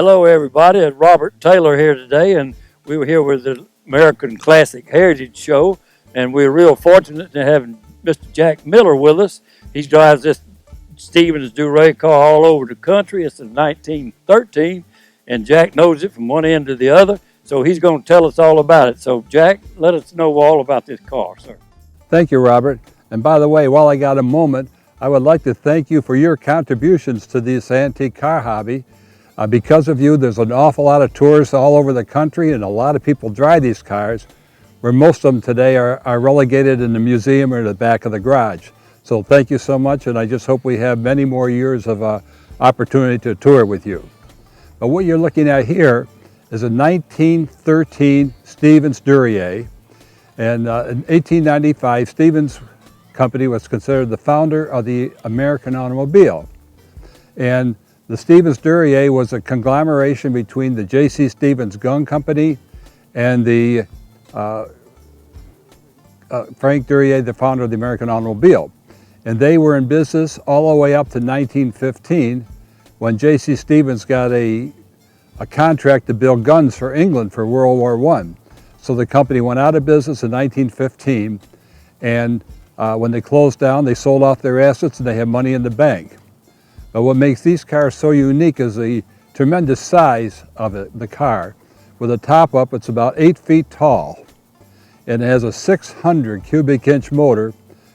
Hello, everybody. It's Robert Taylor here today, and we were here with the American Classic Heritage Show, and we're real fortunate to have Mr. Jack Miller with us. He drives this Stevens Duray car all over the country. It's a 1913, and Jack knows it from one end to the other, so he's going to tell us all about it. So, Jack, let us know all about this car, sir. Thank you, Robert. And by the way, while I got a moment, I would like to thank you for your contributions to this antique car hobby. Because of you, there's an awful lot of tourists all over the country, and a lot of people drive these cars, where most of them today are relegated in the museum or the back of the garage. So thank you so much, and I just hope we have many more years of opportunity to tour with you. But what you're looking at here is a 1913 Stevens Duryea, and in 1895, Stevens Company was considered the founder of the American automobile. And the Stevens Duryea was a conglomeration between the J.C. Stevens Gun Company and the Frank Duryea, the founder of the American automobile. And they were in business all the way up to 1915, when J.C. Stevens got a contract to build guns for England for World War I. So the company went out of business in 1915, and when they closed down, they sold off their assets and they had money in the bank. But what makes these cars so unique is the tremendous size of it, the car. With a top up, it's about 8 feet tall, and it has a 600 cubic inch motor,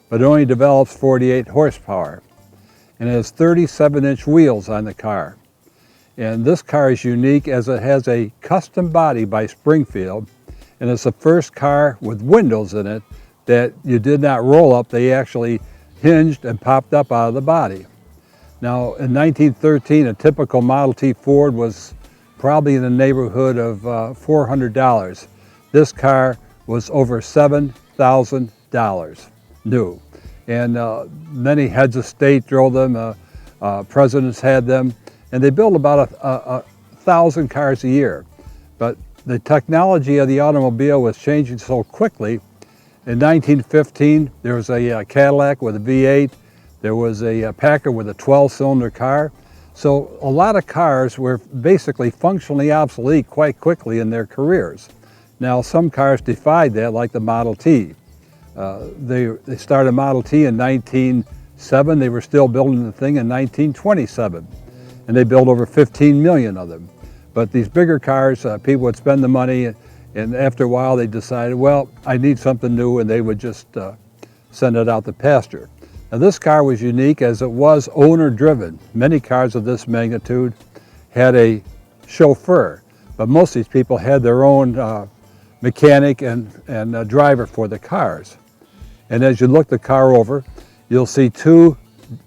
but it only develops 48 horsepower. And it has 37-inch wheels on the car. And this car is unique as it has a custom body by Springfield, and it's the first car with windows in it that you did not roll up. They actually hinged and popped up out of the body. Now, in 1913, a typical Model T Ford was probably in the neighborhood of $400. This car was over $7,000 new. And many heads of state drove them, presidents had them, and they built about 1,000 cars a year. But the technology of the automobile was changing so quickly. In 1915, there was a Cadillac with a V8. There was a Packard with a 12-cylinder car. So a lot of cars were basically functionally obsolete quite quickly in their careers. Now, some cars defied that, like the Model T. They started Model T in 1907. They were still building the thing in 1927. And they built over 15 million of them. But these bigger cars, people would spend the money, and after a while they decided, well, I need something new, and they would just send it out to pasture. Now, this car was unique as it was owner-driven. Many cars of this magnitude had a chauffeur, but most of these people had their own mechanic and driver for the cars. And as you look the car over, you'll see two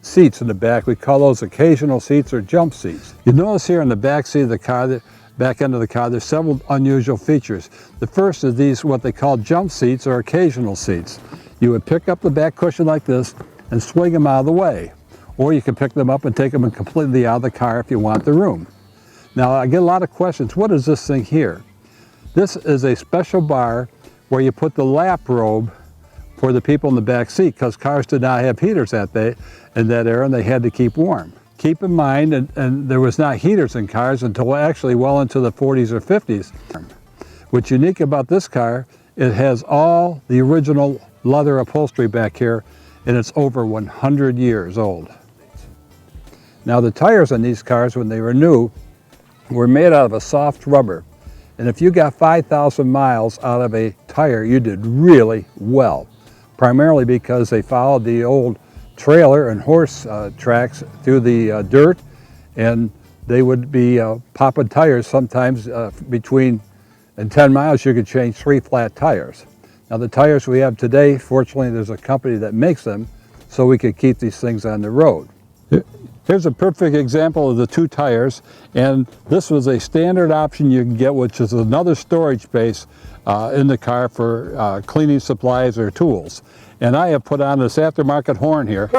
seats in the back. We call those occasional seats or jump seats. You notice here in the back seat of the car, the back end of the car, there's several unusual features. The first of these, what they call jump seats or occasional seats. You would pick up the back cushion like this and swing them out of the way. Or you can pick them up and take them completely out of the car if you want the room. Now, I get a lot of questions. What is this thing here? This is a special bar where you put the lap robe for the people in the back seat, because cars did not have heaters in that era, and they had to keep warm. Keep in mind, and there was not heaters in cars until actually well into the 40s or 50s. What's unique about this car, it has all the original leather upholstery back here, and it's over 100 years old. Now, the tires on these cars, when they were new, were made out of a soft rubber. And if you got 5,000 miles out of a tire, you did really well, primarily because they followed the old trailer and horse tracks through the dirt, and they would be popping tires sometimes between, in 10 miles, you could change 3 flat tires. Now, the tires we have today, fortunately, there's a company that makes them, so we could keep these things on the road. Here's a perfect example of the 2 tires, and this was a standard option you can get, which is another storage space in the car for cleaning supplies or tools. And I have put on this aftermarket horn here,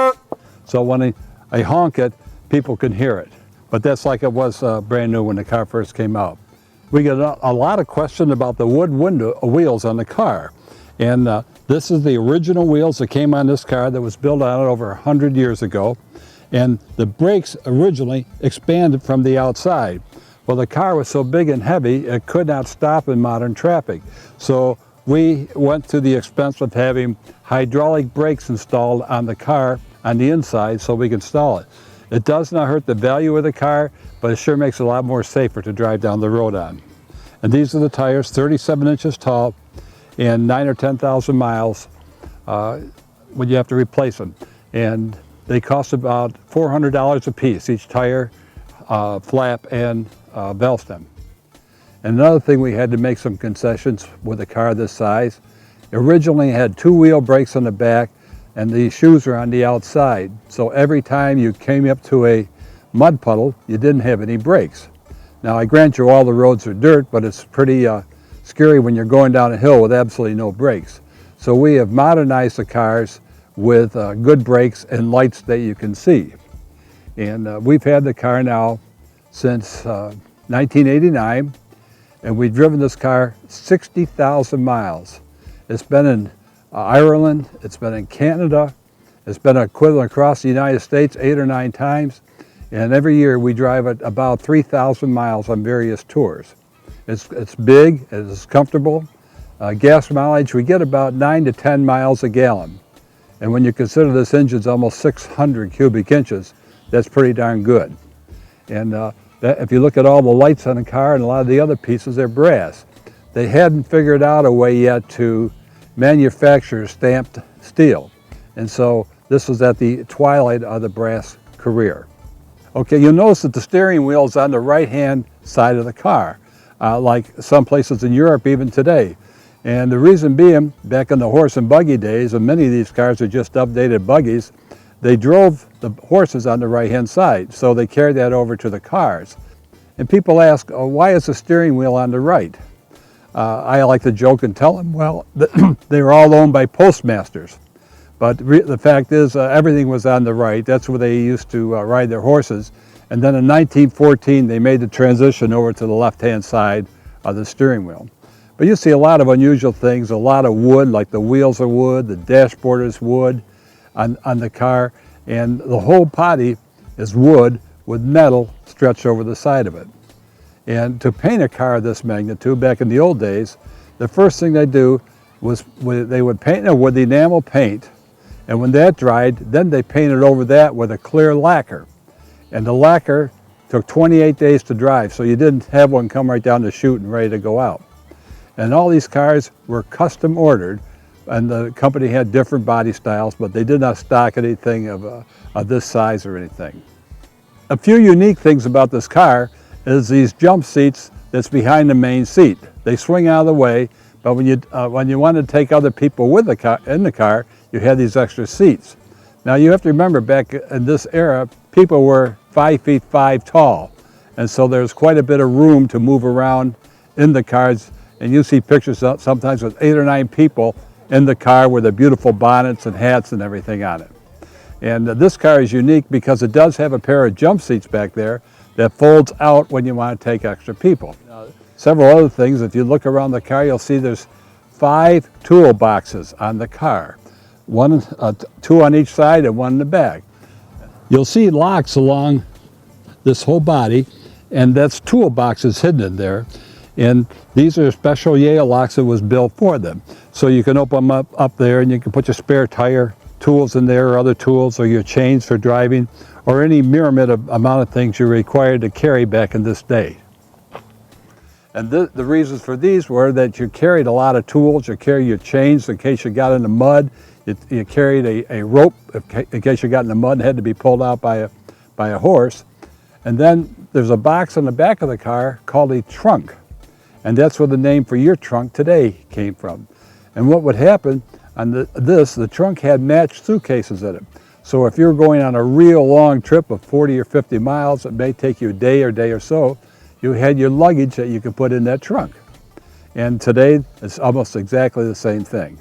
so when I honk it, people can hear it. But that's like it was brand new when the car first came out. We get a lot of questions about the wood wheels on the car. And this is the original wheels that came on this car that was built on it over 100 years ago. And the brakes originally expanded from the outside. Well, the car was so big and heavy, it could not stop in modern traffic. So we went to the expense of having hydraulic brakes installed on the car on the inside so we can stall it. It does not hurt the value of the car, but it sure makes it a lot more safer to drive down the road on. And these are the tires, 37 inches tall and 9 or 10,000 miles when you have to replace them. And they cost about $400 a piece, each tire, flap, and valve stem. And another thing, we had to make some concessions with a car this size. Originally it had two-wheel brakes on the back, and the shoes are on the outside. So every time you came up to a mud puddle, you didn't have any brakes. Now, I grant you all the roads are dirt, but it's pretty scary when you're going down a hill with absolutely no brakes. So we have modernized the cars with good brakes and lights that you can see. And we've had the car now since 1989, and we've driven this car 60,000 miles. It's been in Ireland, it's been in Canada, it's been equivalent across the United States 8 or 9 times, and every year we drive it about 3,000 miles on various tours. It's big, it's comfortable. Gas mileage, we get about 9 to 10 miles a gallon. And when you consider this engine's almost 600 cubic inches, that's pretty darn good. And if you look at all the lights on the car and a lot of the other pieces, they're brass. They hadn't figured out a way yet to manufacture stamped steel. And so this was at the twilight of the brass career. Okay, you'll notice that the steering wheel is on the right-hand side of the car, like some places in Europe even today. And the reason being, back in the horse and buggy days, and many of these cars are just updated buggies, they drove the horses on the right-hand side, so they carried that over to the cars. And people ask, oh, why is the steering wheel on the right? I like to joke and tell them, well, they were all owned by postmasters. But the fact is, everything was on the right. That's where they used to ride their horses. And then in 1914, they made the transition over to the left-hand side of the steering wheel. But you see a lot of unusual things, a lot of wood, like the wheels are wood, the dashboard is wood on the car, and the whole body is wood with metal stretched over the side of it. And to paint a car of this magnitude, back in the old days, the first thing they do was they would paint it with enamel paint, and when that dried, then they painted over that with a clear lacquer. And the lacquer took 28 days to dry, so you didn't have one come right down the chute and ready to go out. And all these cars were custom ordered, and the company had different body styles, but they did not stock anything of this size or anything. A few unique things about this car is these jump seats that's behind the main seat. They swing out of the way, but when you want to take other people with the car, in the car, you had these extra seats. Now you have to remember, back in this era, people were 5'5" tall, and so there's quite a bit of room to move around in the cars. And you see pictures sometimes with 8 or 9 people in the car with their beautiful bonnets and hats and everything on it. And this car is unique because it does have a pair of jump seats back there that folds out when you want to take extra people. Several other things, if you look around the car, you'll see there's 5 toolboxes on the car. 2 on each side and 1 in the back. You'll see locks along this whole body, and that's toolboxes hidden in there. And these are special Yale locks that was built for them. So you can open them up there, and you can put your spare tire tools in there, or other tools, or your chains for driving, or any myriad amount of things you're required to carry back in this day. And the reasons for these were that you carried a lot of tools. You carried your chains in case you got in the mud. You carried a rope in case you got in the mud and had to be pulled out by a horse. And then there's a box on the back of the car called a trunk. And that's where the name for your trunk today came from. And what would happen on the trunk had matched suitcases in it. So if you're going on a real long trip of 40 or 50 miles, it may take you a day or so, you had your luggage that you could put in that trunk. And today, it's almost exactly the same thing.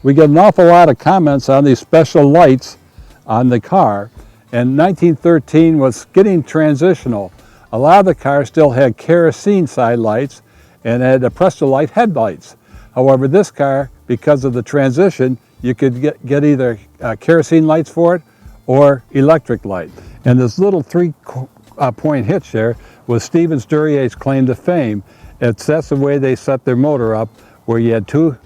We get an awful lot of comments on these special lights on the car, and 1913 was getting transitional. A lot of the cars still had kerosene side lights and had a Prestolite headlights. However, this car, because of the transition, you could get either kerosene lights for it or electric light. And this little 3 6-point hitch there was Stevens-Durier's claim to fame. That's the way they set their motor up, where you had 2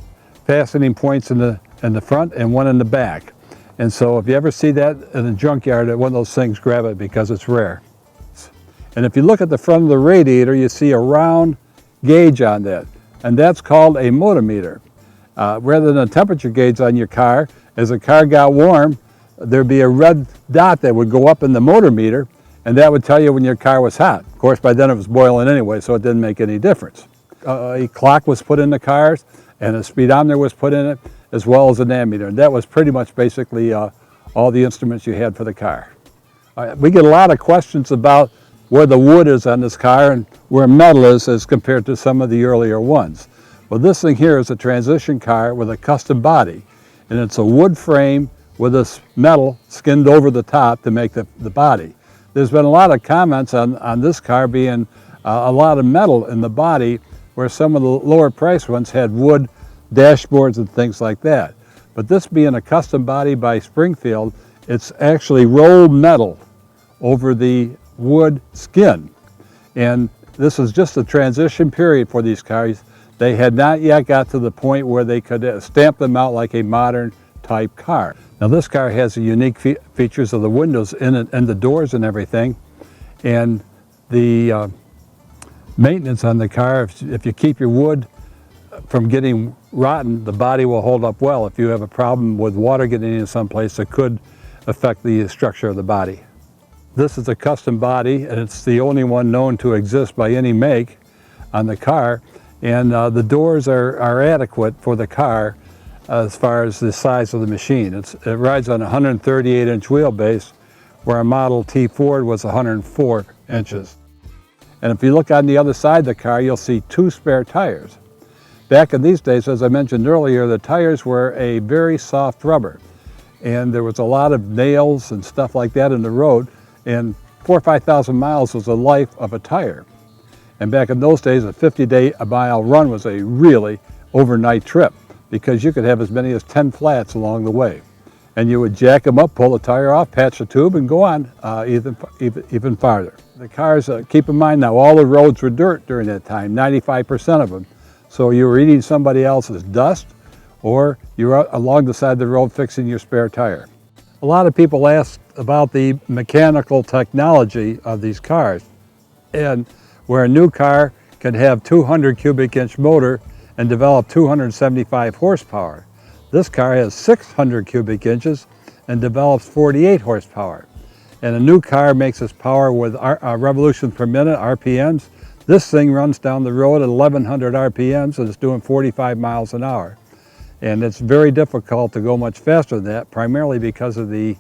fastening points in the front and 1 in the back. And so if you ever see that in a junkyard at one of those things, grab it because it's rare. And if you look at the front of the radiator, you see a round gauge on that, and that's called a motometer. Rather than a temperature gauge on your car, as the car got warm, there'd be a red dot that would go up in the motor meter, and that would tell you when your car was hot. Of course, by then it was boiling anyway, so it didn't make any difference. A clock was put in the cars, and a speedometer was put in it, as well as an ammeter. And that was pretty much basically all the instruments you had for the car. We get a lot of questions about where the wood is on this car and where metal is as compared to some of the earlier ones. Well, this thing here is a transition car with a custom body, and it's a wood frame with this metal skinned over the top to make the body. There's been a lot of comments on this car being a lot of metal in the body, where some of the lower price ones had wood dashboards and things like that. But this being a custom body by Springfield, it's actually rolled metal over the wood skin. And this is just a transition period for these cars. They had not yet got to the point where they could stamp them out like a modern type car. Now this car has the unique features of the windows in it and the doors and everything. And the maintenance on the car, if you keep your wood from getting rotten, the body will hold up well. If you have a problem with water getting in someplace, it could affect the structure of the body. This is a custom body, and it's the only one known to exist by any make on the car. And the doors are adequate for the car as far as the size of the machine. It rides on a 138-inch wheelbase, where a Model T Ford was 104 inches. And if you look on the other side of the car, you'll see 2 spare tires. Back in these days, as I mentioned earlier, the tires were a very soft rubber, and there was a lot of nails and stuff like that in the road, and 4,000 or 5,000 miles was the life of a tire. And back in those days, a 50-mile run was a really overnight trip, because you could have as many as 10 flats along the way. And you would jack them up, pull the tire off, patch the tube, and go on even farther. The cars, keep in mind now, all the roads were dirt during that time, 95% of them. So you were eating somebody else's dust, or you were along the side of the road fixing your spare tire. A lot of people ask about the mechanical technology of these cars, and where a new car can have 200 cubic inch motor and develop 275 horsepower. This car has 600 cubic inches and develops 48 horsepower. And a new car makes its power with revolutions per minute, RPMs. This thing runs down the road at 1,100 RPMs and it's doing 45 miles an hour. And it's very difficult to go much faster than that, primarily because of the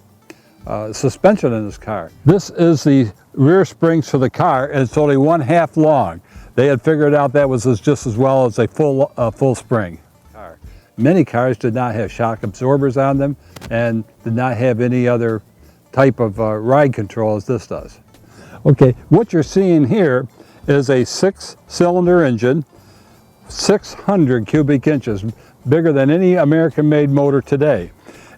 suspension in this car. This is the rear springs for the car, and it's only 1/2 long. They had figured out that was just as well as a full spring car. Many cars did not have shock absorbers on them and did not have any other type of ride control as this does. Okay, what you're seeing here is a 6-cylinder engine, 600 cubic inches, bigger than any American-made motor today.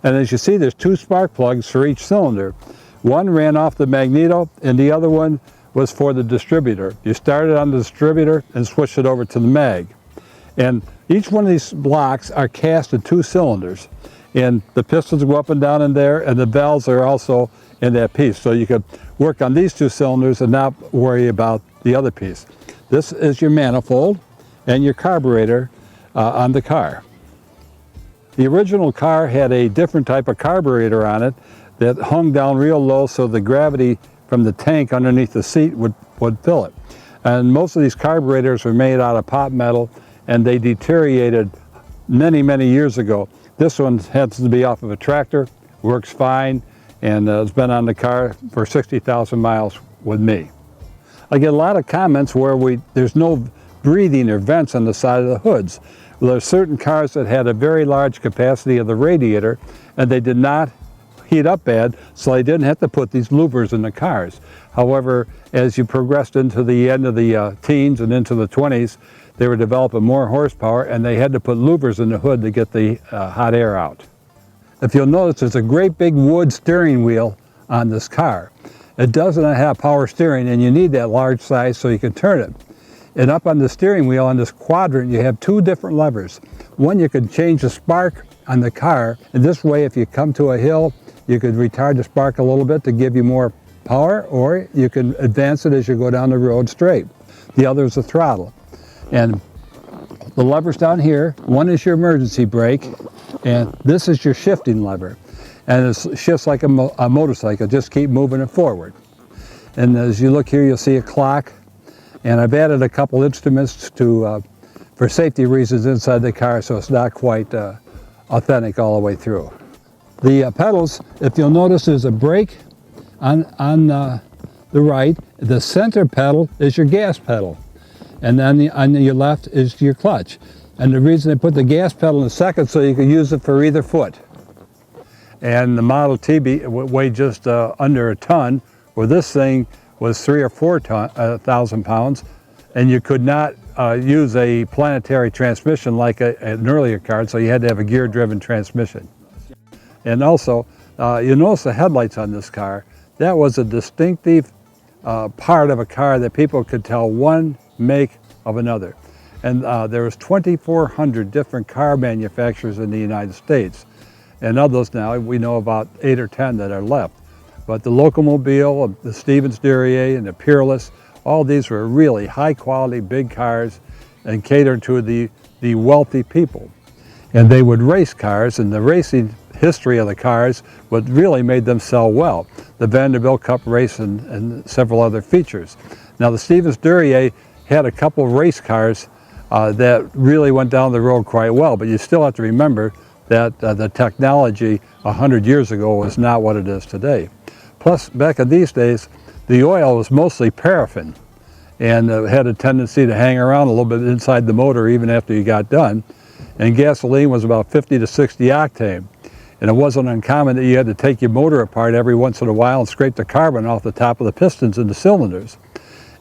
And as you see, there's 2 spark plugs for each cylinder. One ran off the magneto, and the other one was for the distributor. You started on the distributor and switched it over to the mag. And each one of these blocks are cast in 2 cylinders. And the pistons go up and down in there, and the valves are also in that piece. So you could work on these 2 cylinders and not worry about the other piece. This is your manifold and your carburetor on the car. The original car had a different type of carburetor on it that hung down real low, so the gravity from the tank underneath the seat would fill it. And most of these carburetors were made out of pot metal, and they deteriorated many, many years ago. This one happens to be off of a tractor, works fine, and it's been on the car for 60,000 miles with me. I get a lot of comments where there's no breathing or vents on the side of the hoods. Well, there's certain cars that had a very large capacity of the radiator, and they did not heat up bad, so they didn't have to put these louvers in the cars. However, as you progressed into the end of the teens and into the 20s, they were developing more horsepower, and they had to put louvers in the hood to get the hot air out. If you'll notice, there's a great big wood steering wheel on this car. It does not have power steering, and you need that large size so you can turn it. And up on the steering wheel on this quadrant, you have two different levers. One, you can change the spark on the car, and this way if you come to a hill, you could retard the spark a little bit to give you more power, or you can advance it as you go down the road straight. The other is the throttle. And the levers down here, one is your emergency brake, and this is your shifting lever. And it shifts like a motorcycle, just keep moving it forward. And as you look here, you'll see a clock. And I've added a couple instruments for safety reasons inside the car, so it's not quite authentic all the way through. The pedals, if you'll notice, there's a brake on the right. The center pedal is your gas pedal, and then on your left is your clutch. And the reason they put the gas pedal in the second, so you can use it for either foot. And the Model T weighed just under a ton, where this thing was 3,000 or 4,000 pounds, and you could not use a planetary transmission like an earlier car, so you had to have a gear-driven transmission. And also, you notice the headlights on this car. That was a distinctive part of a car that people could tell one make of another. And there was 2,400 different car manufacturers in the United States. And of those now, we know about 8 or 10 that are left. But the Locomobile, the Stevens-Duryea, and the Peerless, all these were really high-quality, big cars and catered to the wealthy people. And they would race cars, and the racing history of the cars what really made them sell well. The Vanderbilt Cup race and several other features. Now the Stevens-Duryea had a couple of race cars that really went down the road quite well, but you still have to remember that the technology 100 years ago was not what it is today. Plus, back in these days, the oil was mostly paraffin and had a tendency to hang around a little bit inside the motor even after you got done. And gasoline was about 50 to 60 octane. And it wasn't uncommon that you had to take your motor apart every once in a while and scrape the carbon off the top of the pistons and the cylinders.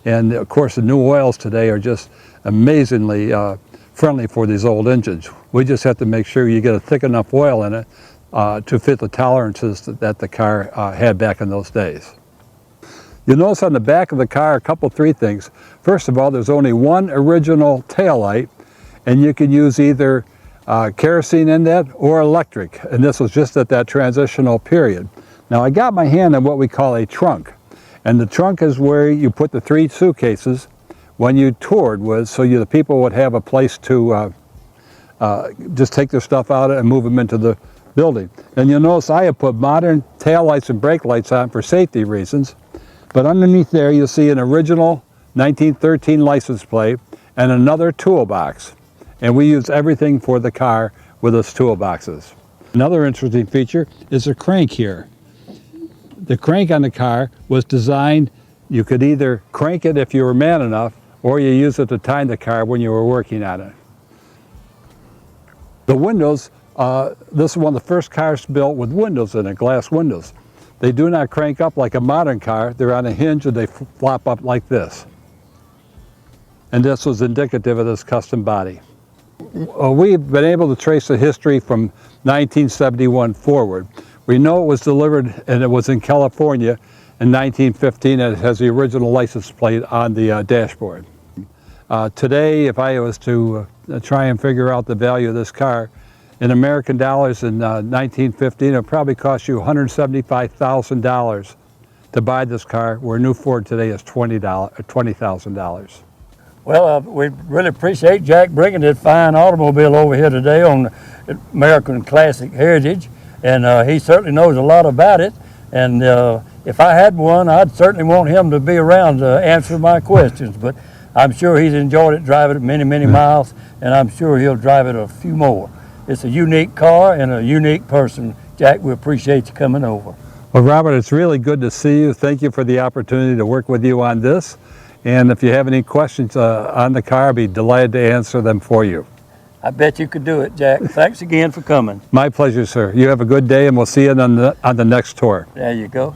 And of course, the new oils today are just amazingly friendly for these old engines. We just have to make sure you get a thick enough oil in it to fit the tolerances that the car had back in those days. You'll notice on the back of the car three things. First of all, there's only one original taillight, and you can use either kerosene in that or electric, and this was just at that transitional period. Now I got my hand on what we call a trunk, and the trunk is where you put the 3 suitcases when you toured with, so the people would have a place to just take their stuff out and move them into the building. And you'll notice I have put modern tail lights and brake lights on for safety reasons, but underneath there you'll see an original 1913 license plate and another toolbox. And we use everything for the car with those toolboxes. Another interesting feature is a crank here. The crank on the car was designed, you could either crank it if you were man enough, or you use it to time the car when you were working on it. The windows, this is one of the first cars built with windows in it, glass windows. They do not crank up like a modern car. They're on a hinge and they flop up like this. And this was indicative of this custom body. We've been able to trace the history from 1971 forward. We know it was delivered and it was in California in 1915, and it has the original license plate on the dashboard. Today, if I was to try and figure out the value of this car, in American dollars in 1915, it would probably cost you $175,000 to buy this car, where a new Ford today is $20,000. Well, we really appreciate Jack bringing this fine automobile over here today on American Classic Heritage, and he certainly knows a lot about it. And if I had one, I'd certainly want him to be around to answer my questions. But I'm sure he's enjoyed it, driving it many, many miles, and I'm sure he'll drive it a few more. It's a unique car and a unique person. Jack, we appreciate you coming over. Well, Robert, it's really good to see you. Thank you for the opportunity to work with you on this. And if you have any questions on the car, I'd be delighted to answer them for you. I bet you could do it, Jack. Thanks again for coming. My pleasure, sir. You have a good day, and we'll see you on the next tour. There you go.